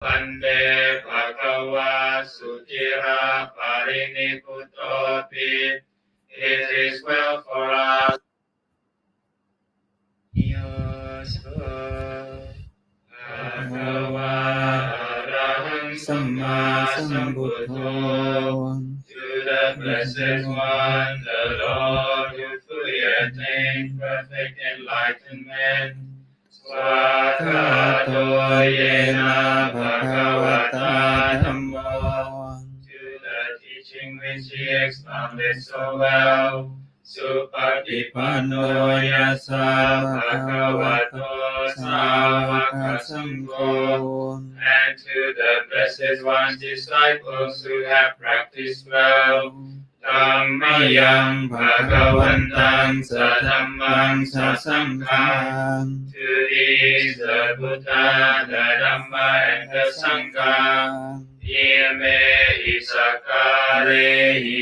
Pande Bhagava Sutira Pariniputopi. It is well for us. Bhagava Arahant Samma Sambuddho. To the Blessed One, the Lord, who fully attained perfect enlightenment. Swakato yena bhagavata dhammo. To the teaching which he expounded so well. Supatipanno yasa bhagavato savaka sangho. And to the Blessed One's disciples who have practiced well. Dhammayam bhagavantam sadhammam sasangham. To these the Buddha, the Dhamma, and the Sangha. Ime isakare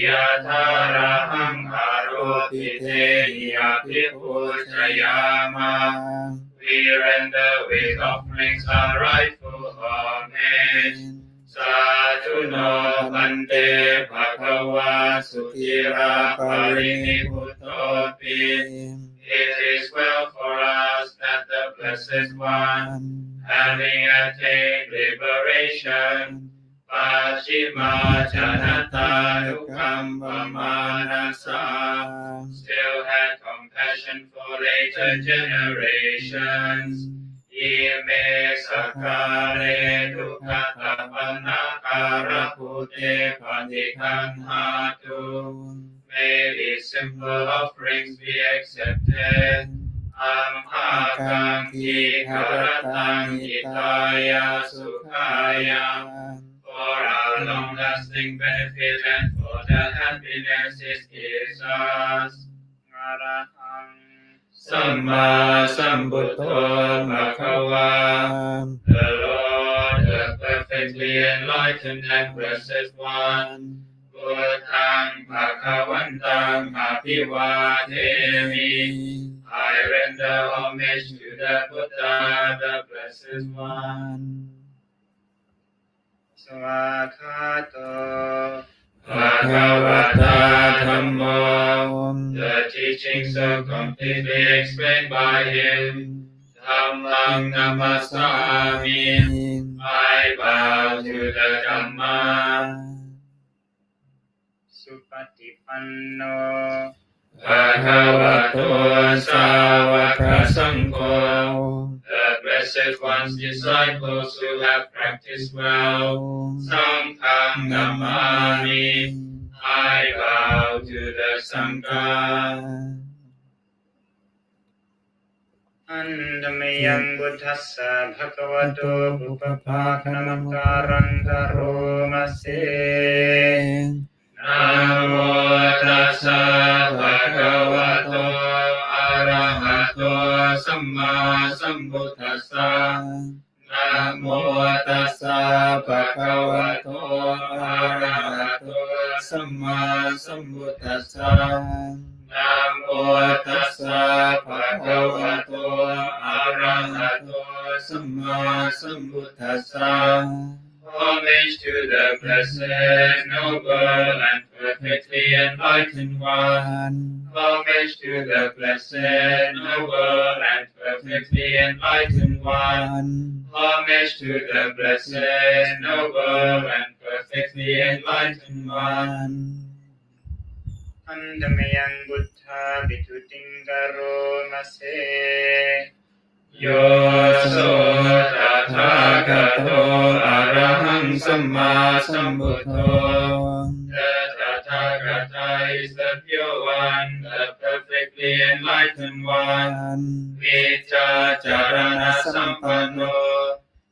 yataraham aropite yapipujayama. We render with offerings our rightful homage. Sadhu no bante bhagava sutira pariniputopi. It is well for us that the Blessed One, having attained liberation, Pachima Janata Dukam Pamanasa, still had compassion for later generations. Ime Sakare Dukata Panakara Pute Padikam Hatu. May these simple offerings be accepted. Amhakam ki karatang hitaya sukhaya. For our long-lasting benefit and for the happiness it gives us. Arahang Samma Sambuddho Bhagava. The Lord, the perfectly enlightened and blessed One. Buddhang Bhagavantam Abhivademi. I render homage to the Buddha, the Blessed One. Swakato Bhagavata Dhammo. The teaching so completely explained by him. Dhammang Namasami. I bow to the Dhamma. Supatipanno Bhagavato Savaka Sangho. The Blessed One's disciples who have practiced well. Sangham Namami. I bow to the Sangha. Andamayam Buddhassa Bhagavato Bhupapakanamakkaram Karomase. Namo tassa bhagavato arahato samma sambuddhassa. Namo tassa bhagavato arahato samma sambuddhassa. Namo tassa bhagavato arahato samma sambuddhassa. Homage to the Blessed, Noble, and perfectly enlightened One. Homage to the Blessed, Noble, and perfectly enlightened One. Homage to the Blessed, Noble, and perfectly enlightened One. Andamayang Buddha Bitutingaro Mase. Yoso Tathagato Arahang Samma Sambuddho. The Tathagata is the pure one, the perfectly enlightened one. Vita Charana Sampanno.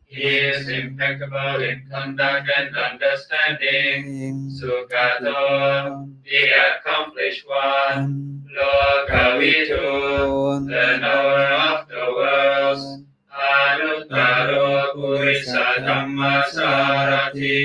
He is impeccable in conduct and understanding. Sugato, the accomplished one. Lokavitu, the knower of the worlds. Anuttaro Purisa Dhammasarati.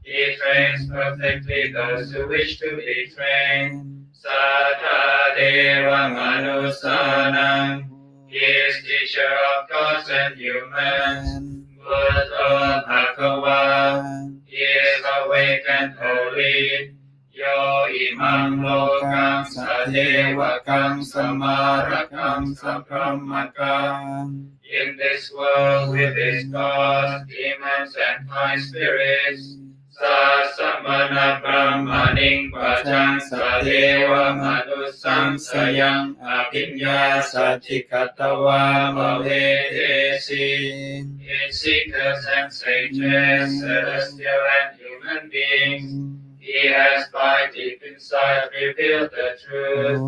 He trains perfectly those who wish to be trained. Sata Deva Manusanam. He is teacher of gods and humans. Buddha Bhagavan is awake and holy. Yo imam lokam sadevakam samarakam sabrahmakam. In this world with its gods, demons and high spirits, sa samana brahmaning bhajang sadeva manusang sayang apinya satikatawa mavedesi. In seekers and sages, celestial and human beings, he has by deep insight revealed the truth.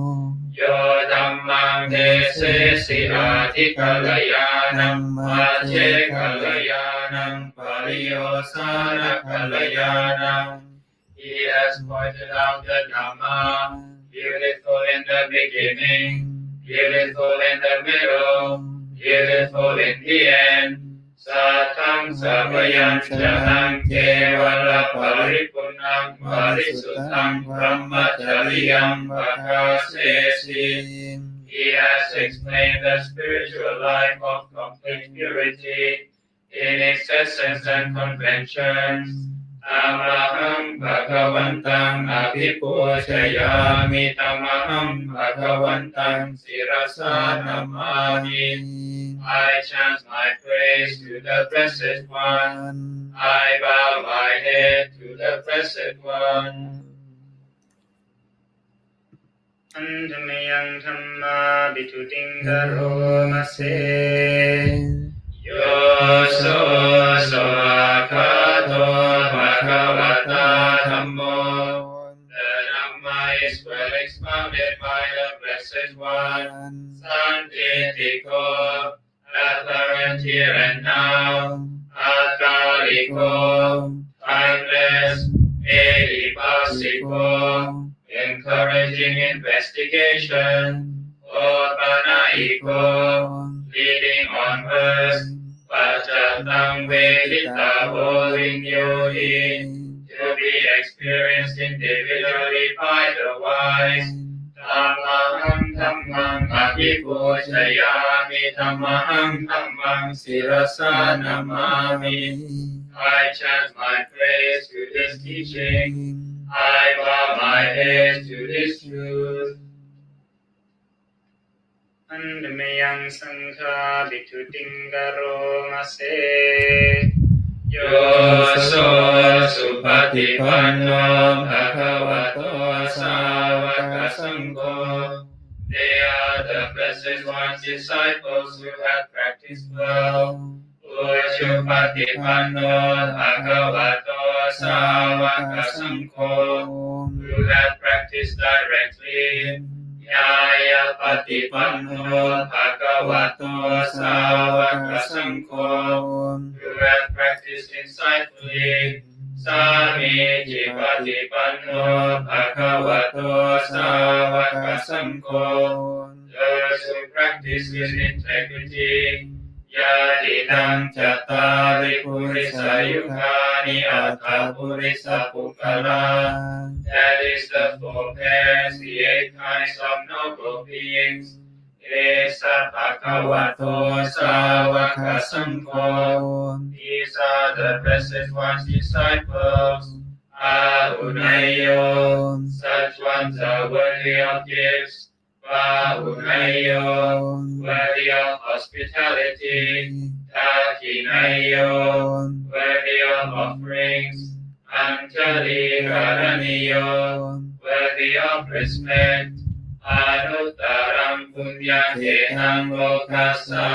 Yo dhammang desesi adhikalayanam maje kalayanam pariyosana kalayanam. He has pointed out the Dhamma, beautiful in the beginning, beautiful in the middle, beautiful in the end. Satang sabayang janang kevala paripunang parisutang brahmacharyam vakasesi. He has explained the spiritual life of complete purity in its essence and conventions. Amaham bhagavantang abhipujayami tamaham bhagavantang sirasa namami. I chant my praise to the Blessed One. I bow my head to the Blessed One. Antamayang dhamma vitutingaro mase. Yoso soakato bhagavata dhammo. The Dhamma is well expounded by the Blessed One. Santitiko, apparent here and now, akaliko, timeless, ehipasiko, encouraging investigation, orpanaiko, leading onwards, pachatang vedita holding yogi, to be experienced individually by the wise. Dhammaham dhammang abhipujayami dhammaham dhammang sirasa namami. I chant my praise to this teaching. I bow my head to this truth. Andamayang sangha vitutingaro mase. Yoso supatipanno bhagavato sāvaka sangho. They are the Blessed One's disciples who have practiced well. Uchupatipanno bhagavato sāvaka sangho. Who have practiced directly. Nyaya patipanno bhagavato sāvaka sangho. Who have practiced insightfully. Samiti patipanno bhagavato sāvaka sangho. Those who practice with integrity. Yadidang cattari purisa yukani atta purisa pukala. That is the four pairs, the 8 kinds of noble beings. Esa bhagavato sāvaka sangho. These are the Blessed One's disciples. Ahunayo, such ones are worthy of gifts. Vahunayo, worthy of hospitality. Dakinayo, worthy of offerings. Anjali Karaniyo, worthy of respect. Anuttaram punyakeham lokasa.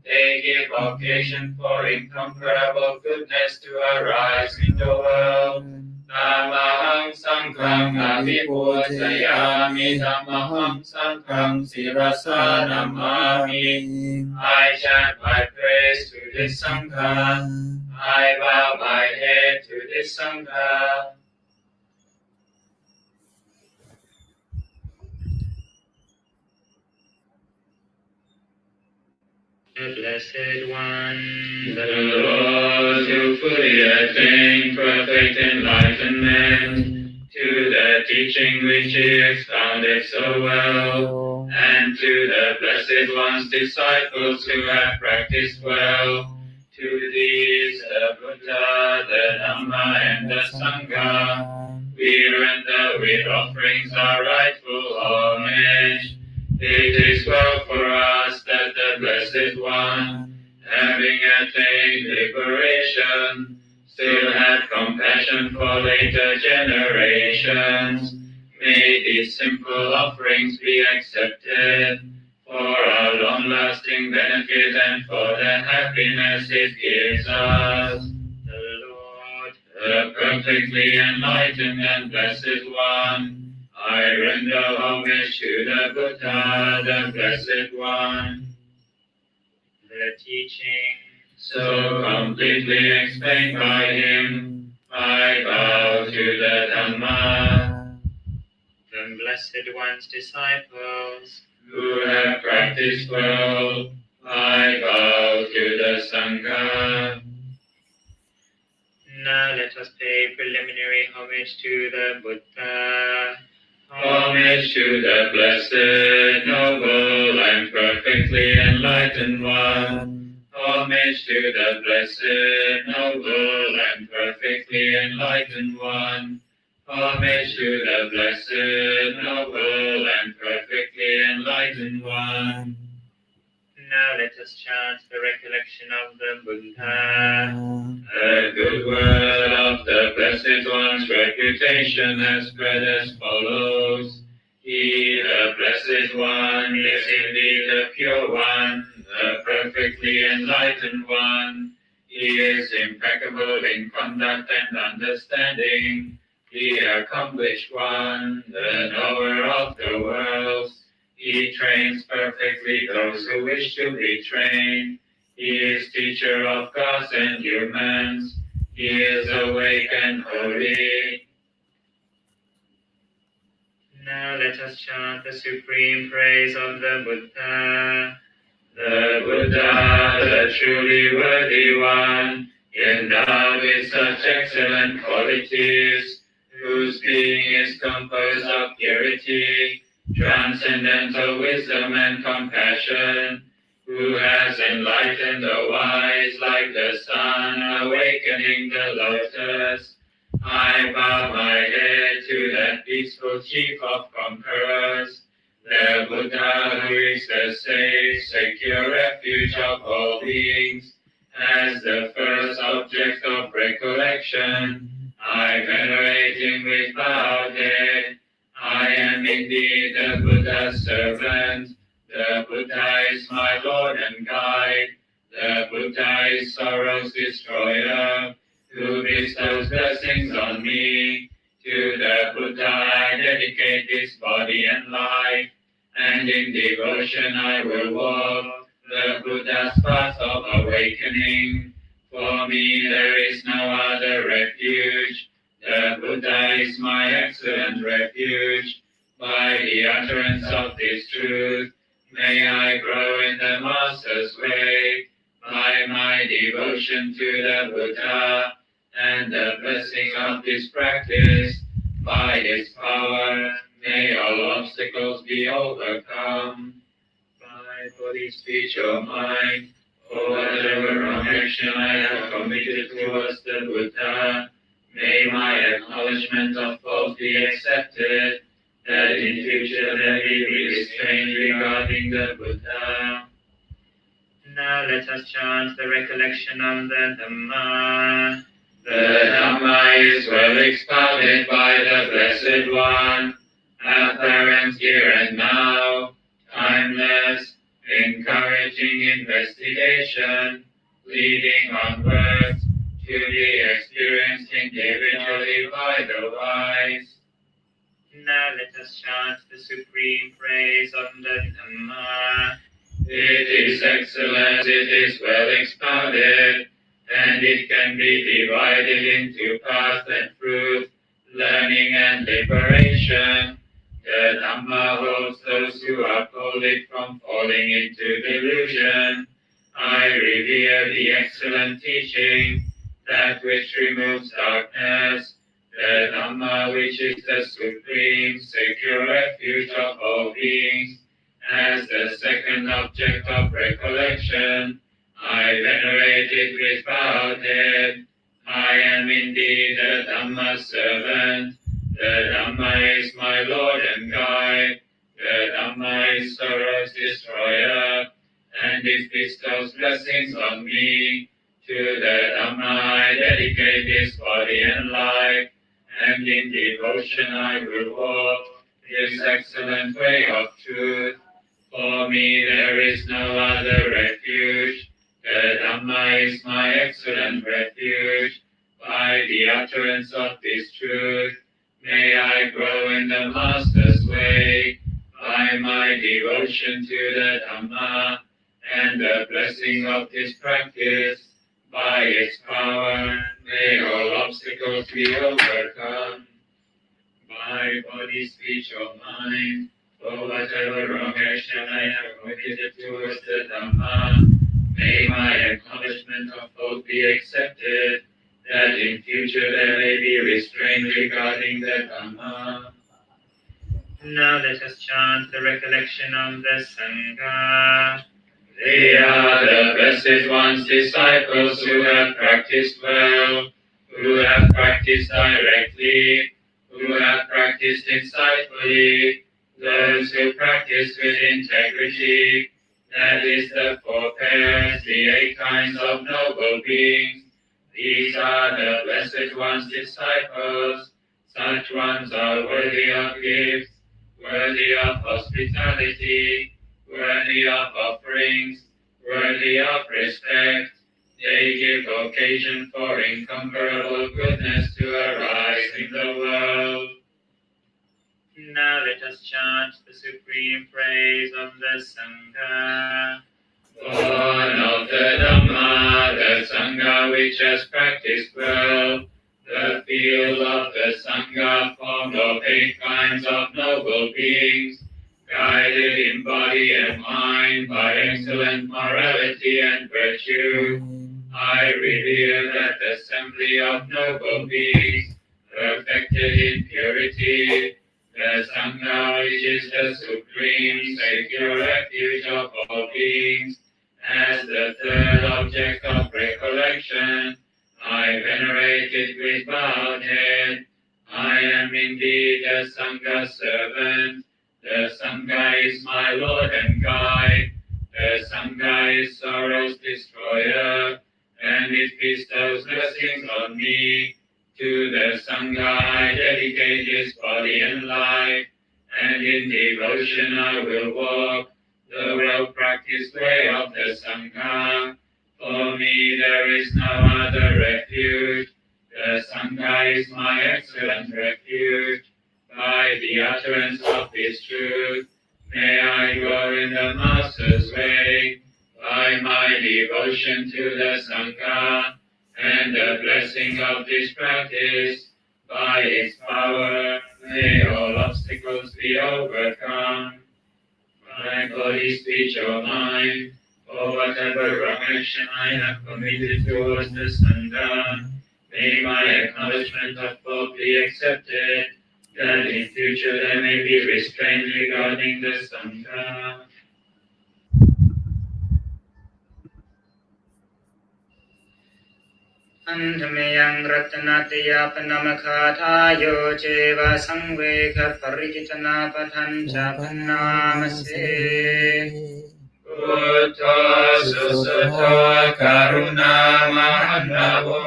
They give occasion for incomparable goodness to arise in the world. Namaham sangham abhipujayami dhammaham sangham sirasa namami. I chant my praise to this sangha. I bow my head to this sangha. The Blessed One, the Lord who fully attained perfect enlightenment, to the teaching which he expounded so well, and to the Blessed One's disciples who have practiced well, To these, the Buddha, the Dhamma, and the Sangha, we render with offerings our rightful homage. It is well for us that the Blessed One, having attained liberation, still had compassion for later generations. May these simple offerings be accepted for our long-lasting benefit and for the happiness it gives us. The Lord, the perfectly enlightened and blessed One, I render homage to the Buddha, the Blessed One. The teaching, so completely explained by him, I bow to the Dhamma. The Blessed One's disciples, who have practiced well, I bow to the Sangha. Now let us pay preliminary homage to the Buddha. Homage to the Blessed, Noble, and perfectly enlightened One. Homage to the Blessed, Noble, and perfectly enlightened One. Homage to the Blessed, Noble, and perfectly enlightened One. Now let us chant the recollection of the Buddha. The good word of the Blessed One's reputation has spread as follows. He, the Blessed One, is indeed the pure One, the perfectly enlightened One. He is impeccable in conduct and understanding, the accomplished One, the knower of the worlds. He trains perfectly those who wish to be trained. He is teacher of gods and humans. He is awake and holy. Now let us chant the supreme praise of the Buddha. The Buddha, the truly worthy One, endowed with such excellent qualities, whose being is composed of purity, transcendental wisdom and compassion, who has enlightened the wise like the sun awakening the lotus. I bow my head to that peaceful chief of conquerors, the Buddha who is the safe, secure refuge of all beings. As the first object of recollection, I venerate him with bowed head. I am indeed the Buddha's servant. The Buddha is my Lord and guide. The Buddha is sorrow's destroyer, who bestows blessings on me. To the Buddha I dedicate this body and life, and in devotion I will walk the Buddha's path of awakening. For me there is no other refuge. The Buddha is my excellent refuge. By the utterance of this truth, may I grow in the Master's way. By my devotion to the Buddha and the blessing of this practice, by his power, may all obstacles be overcome. By body, speech, or mind, or whatever wrong action I have committed towards the Buddha, may my acknowledgement of fault be accepted, that in future there be restraint regarding the Buddha. Now let us chant the recollection of the Dhamma. The Dhamma is well expounded by the Blessed One, apparent here and now, timeless, encouraging investigation, leading onwards to be experienced individually by the wise. Now let us chant the supreme praise of the Dhamma. It is excellent, it is well expounded, and it can be divided into path and fruit, learning and liberation. The Dhamma holds those who uphold it from falling into delusion. I revere the excellent teaching, that which removes darkness, the Dhamma which is the supreme, secure refuge of all beings. As the second object of recollection, I venerate it with bowed head. I am indeed the Dhamma servant. The Dhamma is my Lord and guide. The Dhamma is sorrow's destroyer, and it bestows blessings on me. To the Dhamma I dedicate this body and life, and in devotion I will walk this excellent way of truth. For me there is no other refuge. The Dhamma is my excellent refuge. By the utterance of this truth, may I grow in the Master's way. By my devotion to the Dhamma and the blessing of this practice, by its power, may all obstacles be overcome. By body, speech, or mind, for whatever wrong action I have committed towards the Dhamma, may my acknowledgement of both be accepted, that in future there may be restraint regarding the Dhamma. Now let us chant the recollection of the Sangha. They are the Blessed One's disciples who have practiced well, who have practiced directly, who have practiced insightfully, those who practice with integrity. That is the four pairs, the 8 kinds of noble beings. These are the Blessed One's disciples. Such ones are worthy of gifts, worthy of hospitality, worthy of offerings, worthy of respect. They give occasion for incomparable goodness to arise in the world. Now let us chant the supreme praise of the Sangha. Born of the Dhamma, the Sangha which has practiced well, the field of the Sangha formed of 8 kinds of noble beings, guided in body and mind by excellent morality and virtue. I reveal that assembly of noble beings, perfected in purity, the Sangha which is the supreme secure refuge of all beings, as the third object of recollection, I venerate it with bowed head. I am indeed a Sangha servant. The Sangha is my Lord and guide. The Sangha is sorrow's destroyer, and it bestows blessings on me. To the Sangha I dedicate this body and life, and in devotion I will walk the well-practiced way of the Sangha. For me there is no other refuge. The Sangha is my excellent refuge. By the utterance of this truth, may I go in the Master's way. By my devotion to the Sangha and the blessing of this practice, by its power, may all obstacles be overcome. My body, speech, or mind, for whatever wrong action I have committed towards the Sangha, may my acknowledgement of both be accepted, that in future there may be restraint regarding the Sangha. Antameyang Ratanatya Panamakathayo Cheva Sangveka Parikitana Pathancha Panamase Buddha Susata Karuna Mahanavo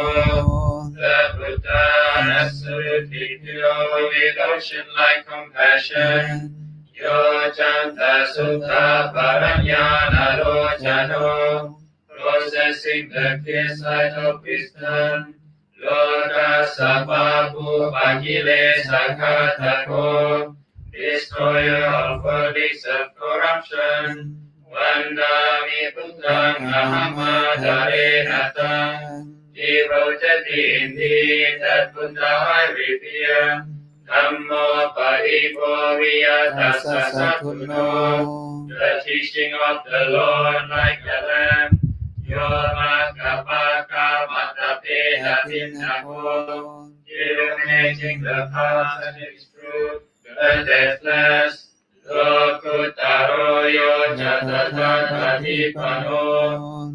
The Buddha absolutely pure with ocean-like compassion Yo Chanta Sutta Paranyana Rochano Possessing the clear sight of wisdom, Loka Sababu Bagile Sakatako, destroyer of worldings of corruption, Vandami Buddham Ahamadare Natan, devotedly indeed that Buddha I revere, Dhammo Paripo Tassa Satuno, the teaching of the Lord like a lamp, Yoma Kapaka Matapeda Pinnako, illuminating the path and its fruit, the deathless, Lokutaro Yojatatatatipano,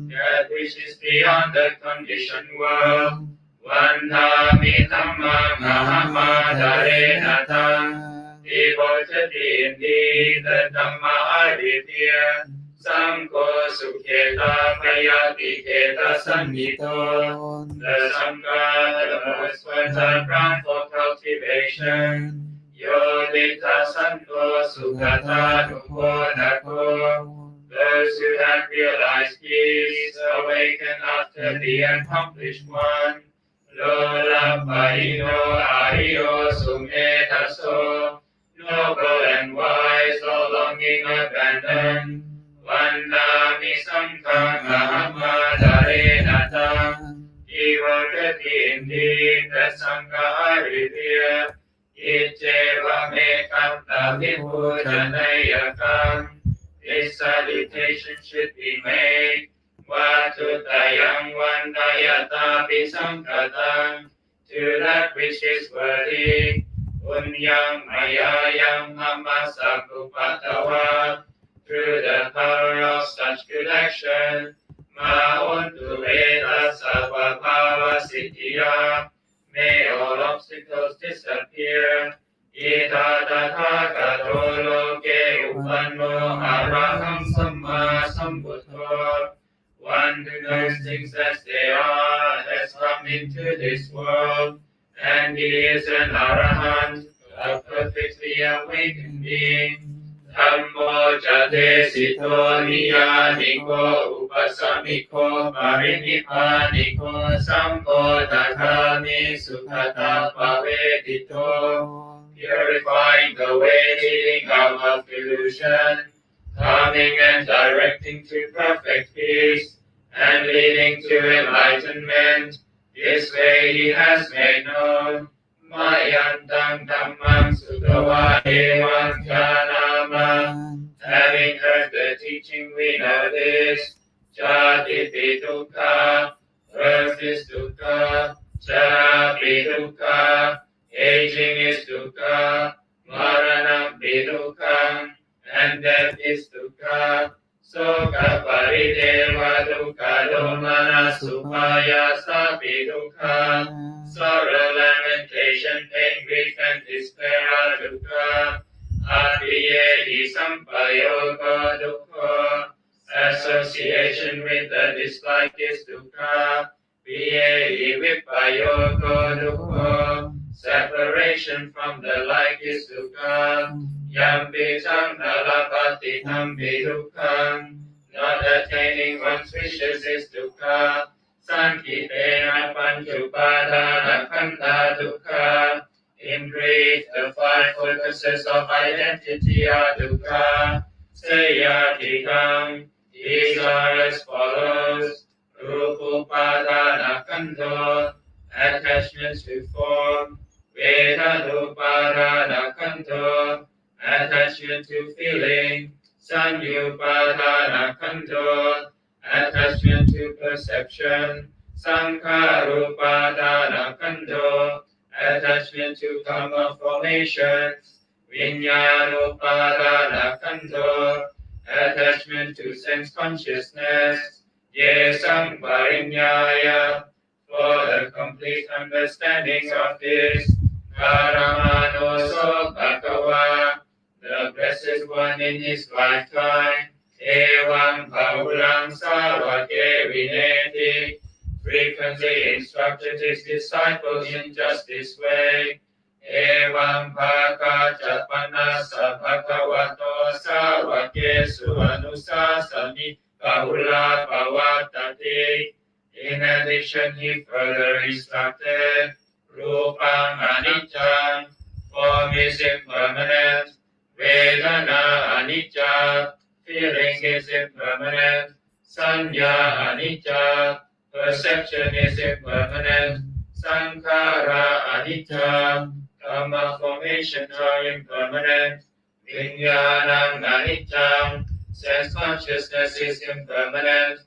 that which is beyond the conditioned world. Vandami Dhammam Ahamadarena, devoted indeed the Dhamma Aditya, Sangho Sukheta Payatiketa Sannito, the Sangha, the most fertile ground for cultivation. Yodita Santo Sugata Nupodako, those who have realized peace awaken after the accomplished one. Lola Paino Ario Sumetaso, noble and wise, all longing abandoned. Vandami Sankang Ahamadarena, devoted indeed the Sangha Aridya. Ijeva mekam tavipu janayakam. This salutation should be made. Vatutayang vandayata bisankatang. To that which is worthy. Unyang mayayang mamasakupatawa. Through the power of such good action. Mauntu veda sabhava siddhya. May all obstacles disappear. Ita tathagato loke upanno araham samma sambuddho. One who knows things as they are has come into this world, and he is an arahant, a perfectly awakened being. Dhammo jate sito niyaniko upasamiko parinippaniko sampo dadhami sukhata pavedito. Purifying the way leading out of illusion, calming and directing to perfect peace, and leading to enlightenment. This way he has made known. Mayantang dhammam sutava evam janama. Having heard the teaching, we know this. Jati dukkha, birth is dukkha. Jara dukkha, aging is dukkha. Maranam dukkha, and death is dukkha. Soka parideva dukkha domana supaya sapi dukkha. Sorrow, lamentation, pain, grief, and despair are dukkha. Adiyeti sampayoga dukkha. Association with the dislike is dukkha. Viyeti vipayoga dukkha. Separation from the like is dukkha. Yampi tam nalapati tampi dukkha. Not attaining one's wishes is dukkha. Sankitena panchupadana kanta dukkha. In brief, the five focuses of identity are dukkha. Sayatikam. These are as follows. Rupupadana kanto, attachment to form. Vedanupadana kanto, attachment to feeling. Sanyupadana kanto, attachment to perception. Sankharupadana kanto, attachment to karma formation. Vinyanupadana kanto, attachment to sense consciousness. Ye samparinyaya, for the complete understanding of this. Karamanoso bhagava, the Blessed One in his lifetime. Evam bhavuram savake vineti, frequently instructed his disciples in just this way. Evam bhaka japana sabhakavato savake suanusasami bahula bhavatati. In addition, he further instructed, Rupam anicca, form is impermanent. Vedana anicca, feeling is impermanent. Sanya anicca, perception is impermanent. Sankhara anicca, karma formations are impermanent. Vijnanam anicca, sense consciousness is impermanent.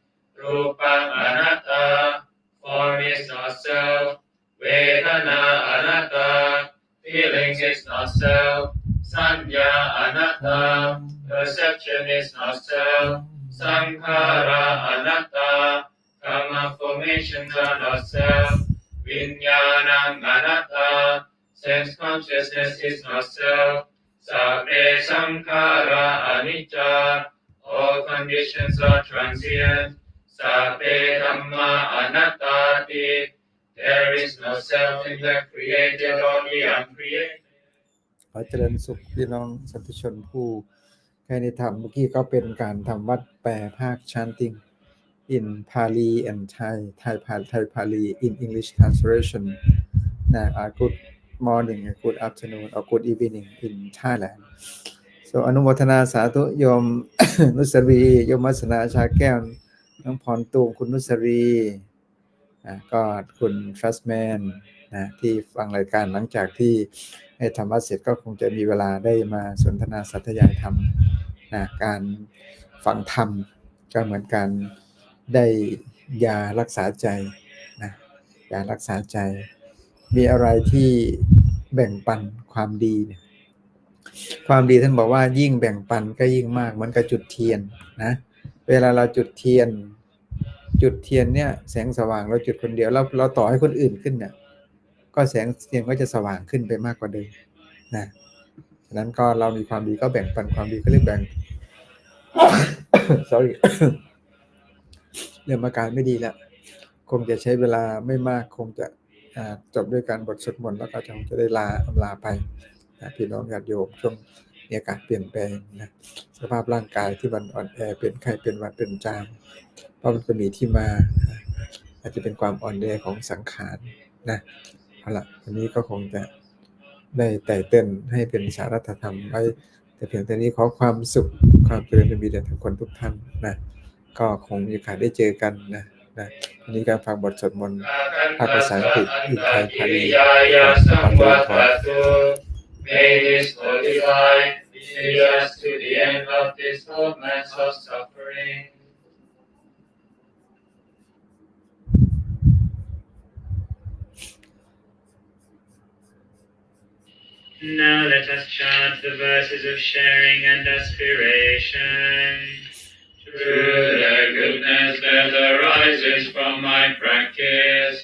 Rupam anatta, form is not self. Vedana anatta, feelings is not self. Sanya anatta, perception is not self. Sankhara anatta, karma formations are not self. Vijnanam anatta, sense consciousness is not self. Sabbe sankhara anicca, all conditions are transient. Sabbe dhamma anattati, there is no self in the created or the uncreated. ขอเจริญสุขพี่น้องสาธุชนผู้ใครในธรรมเมื่อกี้ก็เป็นการทำวัดแปลภาค Chanting in Pali and Thai Pali in English translation นะ good morning good afternoon or good evening in Thailand so อนุโมทนาสาธุโยม นุสรีโยมมัสนาชาแก้วน้องพรตูมคุณนุสรีก็คุณฟัสแมนนะที่ฟังรายการหลังจากที่ให้ธรรมะเสร็จก็คงจะมีเวลาได้มาสนทนาสัตยายธรรมนะการฟังธรรมก็เหมือนการได้ยารักษาใจนะยารักษาใจมีอะไรที่แบ่งปันความดีเนี่ยความดีท่านบอกว่ายิ่งแบ่งปันก็ยิ่งมากเหมือนกับจุดเทียนนะเวลาเราจุดเทียนเนี่ยแสงสว่างเราจุดคนเดียวเราต่อให้คนอื่นขึ้นเนี่ยก็แสงเทียนก็จะสว่างขึ้นไปมากกว่าเดิมนะฉะนั้นก็เรามีความดีก็แบ่งปันความดีก็เรียกแบ่ง sorry เรื่องอาการไม่ดีแล้วคงจะใช้เวลาไม่มากคงจะจบด้วยการบทสวดมนต์แล้วก็จะได้ลาไปนะพี่น้องญาติโยมช่วงมีอากาศเปลี่ยนแปลงนะสภาพร่างกายที่มันอ่อนแอเป็นไข้เป็นหวัดเป็นจามเพราะมันก็มีที่มาอาจจะเป็นความอ่อนแอของสังขารนะเอาล่ะวันนี้ก็คงจะได้ไต่เต้นให้เป็นสารัตธรรมไว้แต่เพียงแต่นี้ขอความสุขความเจริญมีแด่ทุกคนทุกท่านนะก็คงมีโอกาสได้เจอกันนะวันนี้การฟังบทสวดมนต์ภาษาภาษาอังกฤษInThai Pali ขอเจริญพร May this holy light lead us to the end of this moment of suffering. Now let us chant the verses of sharing and aspiration. Through the goodness that arises from my practice,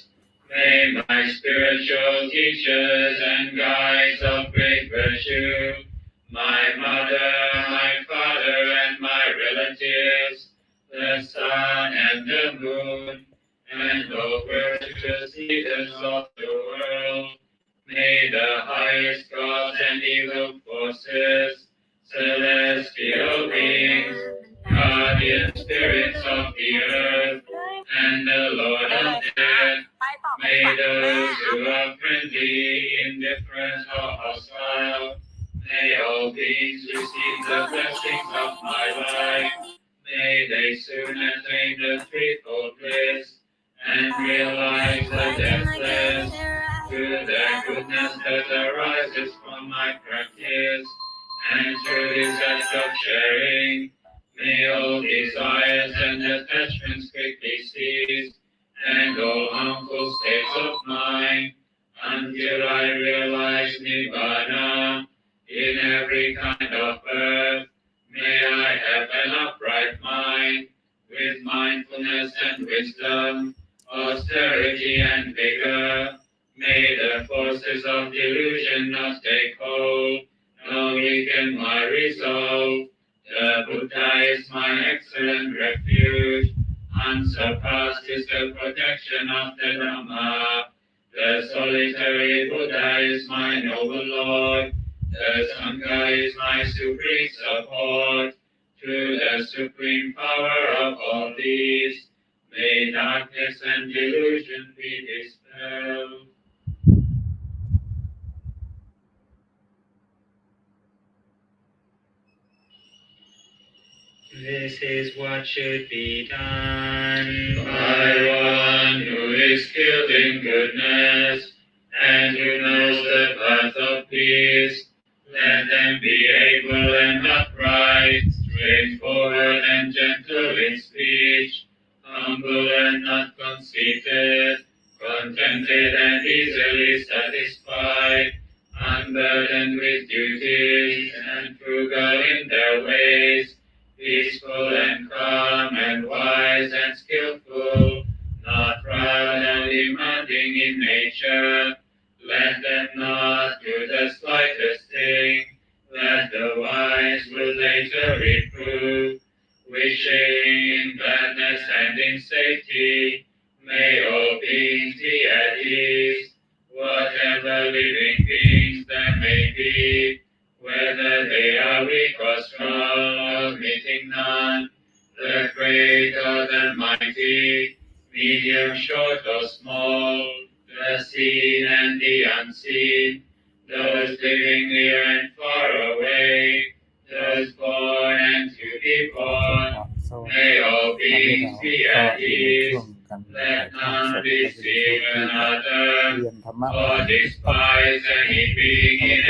may my spiritual teachers and guides of great virtue, my mother, my father, and my relatives, the sun and the moon, and all virtuous leaders of the world, may the highest gods and evil forces, celestial beings, guardian spirits of the earth, and the Lord of death, may those who are friendly, indifferent, or hostile, may all beings receive the blessings of my life, may they soon attain the threefold bliss, and realize the deathless, through the goodness that arises from my practice, and through this act of sharing, may all desires and attachments quickly cease, and all harmful states of mind, until I realize Nibbana in every kind of birth. May I have an upright mind, with mindfulness and wisdom, austerity and vigor. May the forces of delusion not take hold, nor weaken my resolve. The Buddha is my excellent refuge. Unsurpassed is the protection of the Dhamma. The solitary Buddha is my noble Lord. The Sangha is my supreme support. Through the supreme power of all these, may darkness and delusion be dispelled. This is what should be done by one who is skilled in goodness and who knows the path of peace. Let them be able and upright, straightforward and gentle in speech, humble and not conceited, contented and easily satisfied, unburdened with duties, Grant them not to the slightest thing, that the wise will later reprove. Wishing in gladness and in safety, may all beings be at ease. Whatever living beings there may be, whether they are weak or strong, omitting none, the great or the mighty, medium, short or small, the seen and the unseen, those living near and far away, those born and to be born, may all beings be at ease. Let none receive another, or despise any being in